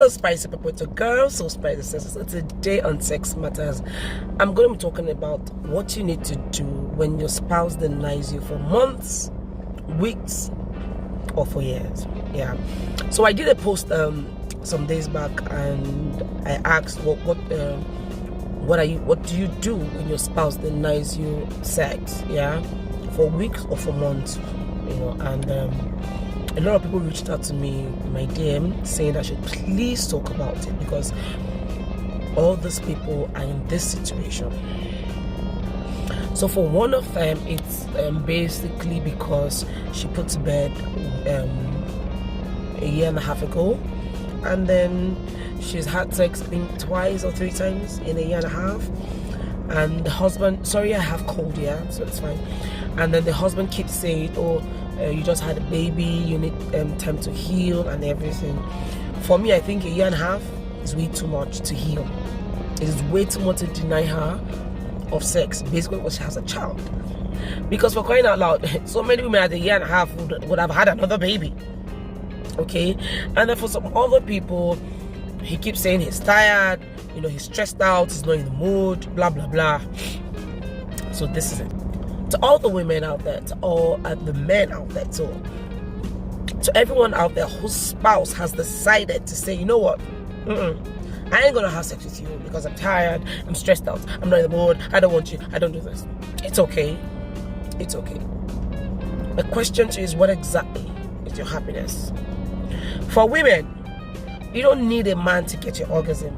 Hello, spicy people. It's a girl, so spicy sisters. It's a day on sex matters. I'm going to be talking about what you need to do when your spouse denies you for months, weeks, or for years. Yeah. So I did a post some days back, and I asked what do you do when your spouse denies you sex? Yeah, for weeks or for months, and a lot of people reached out to me in my DM saying I should please talk about it because all these people are in this situation. So for one of them, it's basically because she put to bed a year and a half ago, and then she's had sex I think twice or three times in a year and a half, and the husband, sorry I have cold, yeah, so it's fine, and then the husband keeps saying, oh, you just had a baby, you need time to heal and everything. For me, I think a year and a half is way too much to heal. It is way too much to deny her of sex, basically because she has a child. Because for crying out loud, so many women at a year and a half would have had another baby. Okay? And then for some other people, he keeps saying he's tired, he's stressed out, he's not in the mood, blah, blah, blah. So this is it. To all the women out there, to all the men out there too, to everyone out there whose spouse has decided to say, you know what, I ain't gonna have sex with you because I'm tired, I'm stressed out, I'm not in the mood, I don't want you, I don't do this. It's okay. It's okay. The question to you is, what exactly is your happiness? For women, you don't need a man to get your orgasm.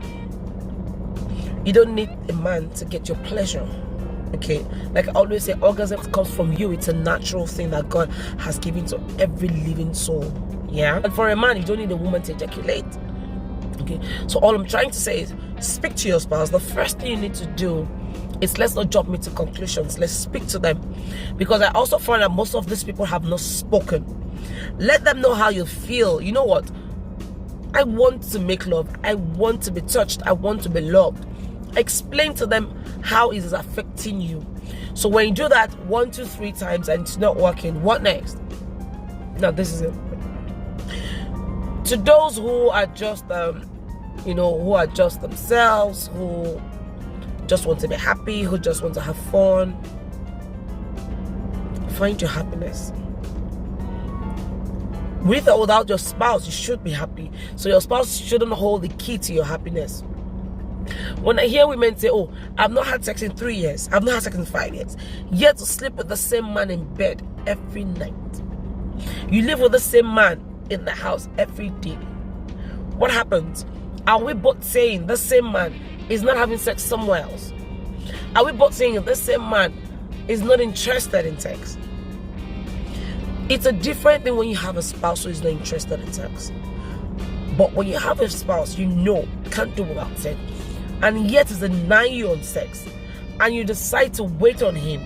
You don't need a man to get your pleasure. Okay, like I always say, orgasm comes from you. It's a natural thing that God has given to every living soul. Yeah, and for a man, you don't need a woman to ejaculate. Okay, so all I'm trying to say is, speak to your spouse. The first thing you need to do is, let's not jump into conclusions. Let's speak to them, because I also find that most of these people have not spoken. Let them know how you feel. You know what? I want to make love. I want to be touched. I want to be loved. Explain to them how it is affecting you. So when you do that 1, 2, 3 times and it's not working, what next? Now this is it. To those who are just who are just themselves, who just want to be happy, who just want to have fun, find your happiness. With or without your spouse, you should be happy. So your spouse shouldn't hold the key to your happiness. When I hear women say, oh, I've not had sex in 3 years, I've not had sex in 5 years, yet to sleep with the same man in bed every night. You live with the same man in the house every day. What happens? Are we both saying the same man is not having sex somewhere else? Are we both saying the same man is not interested in sex? It's a different thing when you have a spouse who is not interested in sex. But when you have a spouse can't do without sex, and yet is denying you on sex, and you decide to wait on him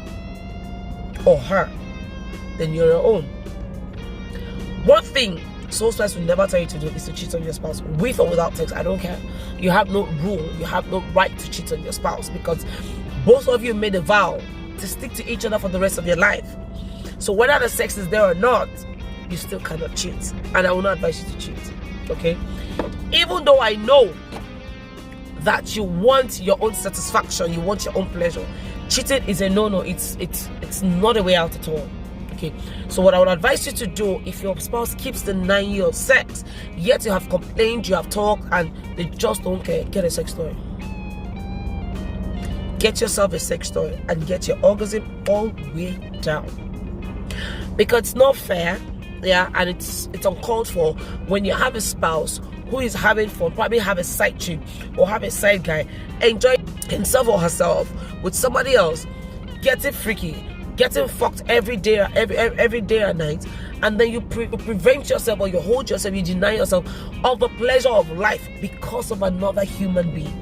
or her, then you're your own. One thing soul spouse will never tell you to do is to cheat on your spouse, with or without sex. I don't care. You have no rule, you have no right to cheat on your spouse, because both of you made a vow to stick to each other for the rest of your life. So whether the sex is there or not, you still cannot cheat, and I will not advise you to cheat. Okay? Even though I know that you want your own satisfaction, you want your own pleasure, cheating is a no-no. It's not a way out at all. Okay, so what I would advise you to do, if your spouse keeps denying you of sex, yet you have complained, you have talked, and they just don't care, get a sex toy. Get yourself a sex toy and get your orgasm all the way down, because it's not fair. Yeah, and it's uncalled for when you have a spouse who is having fun, probably have a side chick or have a side guy, enjoy himself or herself with somebody else, getting freaky, getting fucked every day and night, and then you prevent yourself, or you hold yourself, you deny yourself of the pleasure of life because of another human being.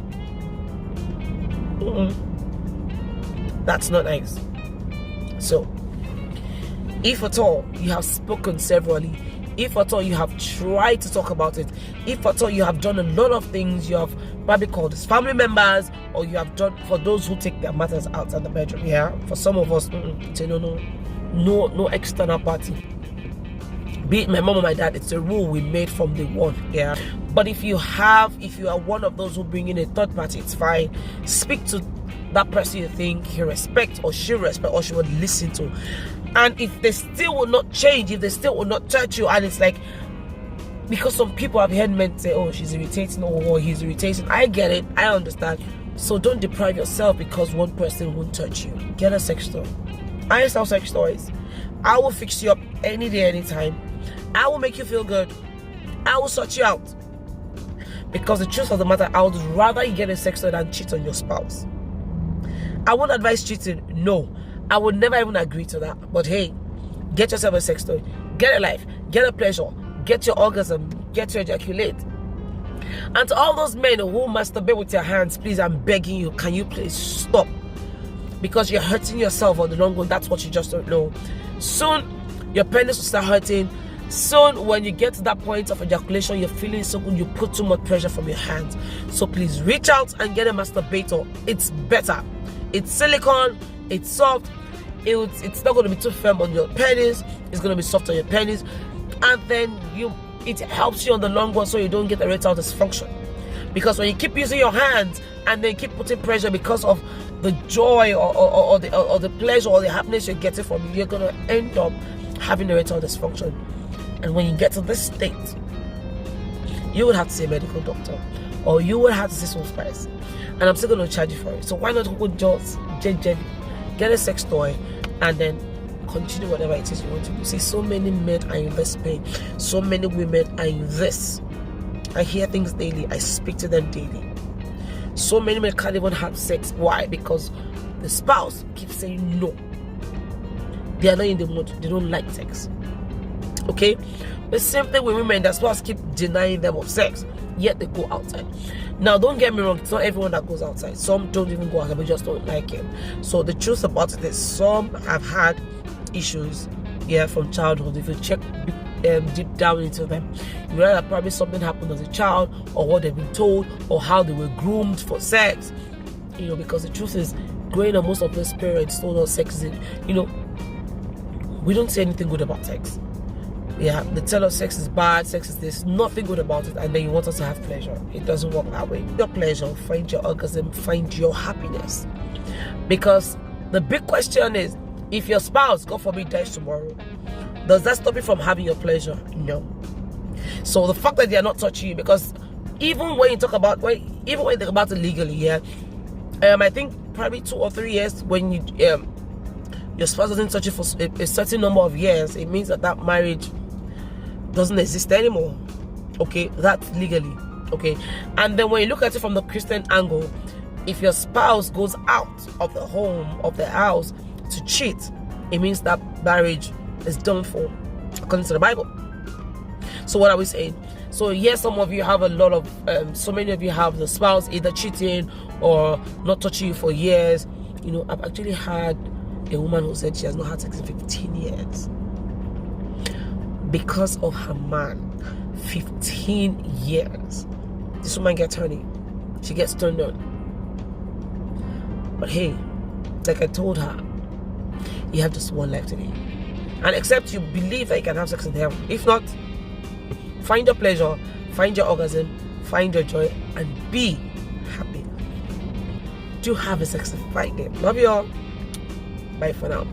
That's not nice. So if at all you have spoken severally, if at all you have tried to talk about it, if at all you have done a lot of things, you have probably called his family members, or you have done, for those who take their matters outside the bedroom, yeah, for some of us, say no external party. Be it my mom or my dad, it's a rule we made from day one, yeah. But if you are one of those who bring in a third party, it's fine. Speak to that person you think he respects or she respect or she would listen to. And if they still will not change, if they still will not touch you, and it's like, because some people have heard men say, oh, she's irritating or he's irritating. I get it, I understand. So don't deprive yourself because one person won't touch you. Get a sex toy. I sell sex toys. I will fix you up any day, anytime. I will make you feel good. I will sort you out. Because the truth of the matter, I would rather you get a sex toy than cheat on your spouse. I won't advise cheating, no. I would never even agree to that. But hey, get yourself a sex toy. Get a life. Get a pleasure. Get your orgasm. Get to ejaculate. And to all those men who masturbate with your hands, please, I'm begging you, can you please stop? Because you're hurting yourself on the long run. That's what you just don't know. Soon, your penis will start hurting. Soon, when you get to that point of ejaculation, you're feeling so good, you put too much pressure from your hands. So please reach out and get a masturbator. It's better. It's silicone. It's soft. It's not going to be too firm on your penis. It's going to be soft on your penis. And then it helps you on the long run so you don't get erectile dysfunction. Because when you keep using your hands and then keep putting pressure because of the joy or the pleasure or the happiness you're getting from it, you're going to end up having erectile dysfunction. And when you get to this state, you would have to see a medical doctor or you would have to see some spice. And I'm still going to charge you for it. So why not just get a sex toy and then continue whatever it is you want to do. See, so many men are in this pain. So many women are in this. I hear things daily. I speak to them daily. So many men can't even have sex. Why? Because the spouse keeps saying no. They are not in the mood. They don't like sex. Okay? The same thing with women. The spouse keep denying them of sex, yet they go outside. Now, don't get me wrong. It's not everyone that goes outside. Some don't even go outside. They just don't like it. So the truth about it is some have had issues from childhood. If you check deep down into them, you realize that probably something happened as a child, or what they've been told, or how they were groomed for sex. Because the truth is, growing up, most of those parents told us sex is, we don't say anything good about sex. They tell us sex is bad, sex is this, nothing good about it, and then you want us to have pleasure. It doesn't work that way. Your pleasure, find your orgasm, find your happiness. Because the big question is, if your spouse, God forbid, dies tomorrow, does that stop you from having your pleasure? No. So the fact that they are not touching you, because even when you think about it legally, I think probably 2 or 3 years when your spouse doesn't touch you for a certain number of years, it means that marriage doesn't exist anymore. Okay, that's legally. Okay, and then when you look at it from the Christian angle, if your spouse goes out of the home, of the house, to cheat, it means that marriage is done for, according to the Bible. So what are we saying? So yes, some of you have a lot of so many of you have the spouse either cheating or not touching you for years. I've actually had a woman who said she has not had sex in 15 years because of her man. 15 years. This woman gets horny. She gets turned on. But hey, like I told her, you have just one life to live. And except you believe that you can have sex in heaven. If not, find your pleasure, find your orgasm, find your joy, and be happy. Do have a sexy Friday. Love you all. Bye for now.